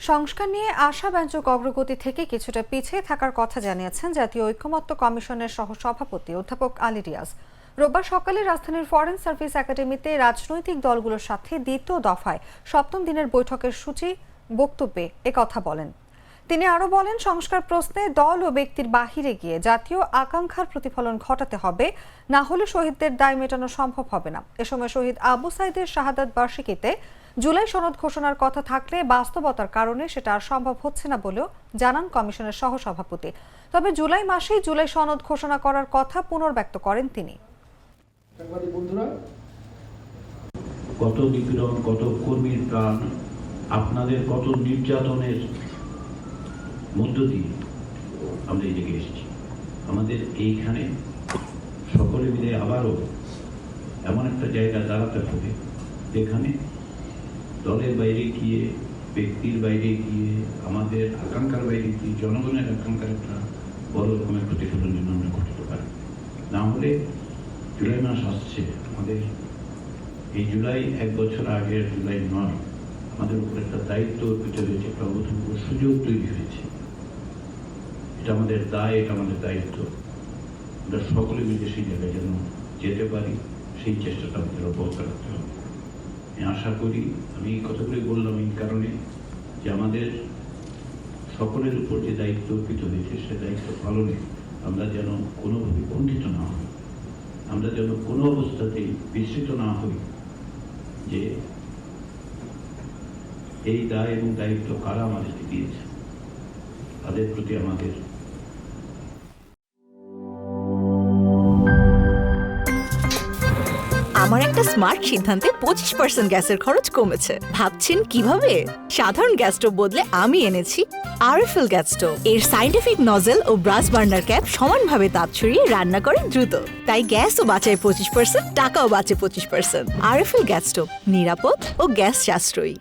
সংস্কার নিয়ে আশাব্যঞ্জক অগ্রগতি থেকে কিছুটা পিছিয়ে থাকার কথা জানিয়েছেন জাতীয় ঐকমত্য কমিশনের সহসভাপতি অধ্যাপক আলী রিয়াজ। রোববার সকালে রাজধানীর ফরেন সার্ভিস একাডেমিতে রাজনৈতিক দলগুলোর সাথে দ্বিতীয় দফায় সপ্তম দিনের বৈঠকের সূচি বক্তব্যে একথা বলেন। তিনি আরও বলেন, সংস্কার প্রশ্নে দল ও ব্যক্তির বাহিরে গিয়ে জাতীয় আকাঙ্ক্ষার প্রতিফলন ঘটাতে হবে, না হলে শহীদদের দায় মেটানো সম্ভব হবে না। এ সময় শহীদ আবু সাইদের শাহাদাত বার্ষিকীতে জুলাই সনদ ঘোষণার কথা থাকলে বাস্তবতার কারণে সেটা আর সম্ভব হচ্ছে না বলেও জানান কমিশনের সহসভাপতি। তবে জুলাই মাসেই জুলাই সনদ ঘোষণা করার কথা পুনর্ব্যক্ত করেন তিনি। কত নিপীড়ন, কত কর্মীর প্রাণ, আপনাদের কত নির্যাতনের মধ্য দিয়ে আমরা এই জায়গায় এসেছি। আমাদের এইখানে সকলে মিলে আবারও এমন একটা জায়গা দাঁড়াতে হবে যেখানে দলের বাইরে গিয়ে, ব্যক্তির বাইরে গিয়ে, আমাদের আকাঙ্ক্ষার বাইরে গিয়ে জনগণের আকাঙ্ক্ষার একটা বড় রকমের প্রতিফলন যেন আমরা ঘটাতে পারি। না হলে জুলাই মাস আসছে, আমাদের এই জুলাই এক বছর আগের জুলাই নয়, আমাদের উপর একটা দায়িত্ব অর্পিত হয়েছে, একটা অভূতপূর্ব সুযোগ তৈরি হয়েছে। এটা আমাদের দায়, এটা আমাদের দায়িত্ব। আমরা সকলে মিলে সেই জায়গায় যেন যেতে পারি, সেই চেষ্টাটা আমাদের অব্যাহত রাখতে হবে। আমি আশা করি, আমি এই কথাগুলি বললাম এই কারণে যে আমাদের সকলের উপর যে দায়িত্ব অর্পিত হয়েছে সে দায়িত্ব পালনে আমরা যেন কোনোভাবে কুণ্ঠিত না হই, আমরা যেন কোনো অবস্থাতেই বিস্মিত না হই যে এই দায় এবং দায়িত্ব কারা আমাদেরকে দিয়েছে, তাদের প্রতি আমাদের আমার একটা স্মার্ট সিদ্ধান্তে 25% গ্যাসের খরচ কমেছে। ভাবছেন কিভাবে? সাধারণ গ্যাস স্টোভ বদলে আমি এনেছি আরএফএল গ্যাস স্টোভ। এর সাইন্টিফিক নজল ও ব্রাস বার্নার ক্যাপ সমানভাবে তাপ ছড়িয়ে রান্না করে দ্রুত, তাই গ্যাসও বাঁচায় 25%, টাকাও বাঁচে 25%। আরএফএল গ্যাস স্টোভ, নিরাপদ ও গ্যাস সাশ্রয়ী।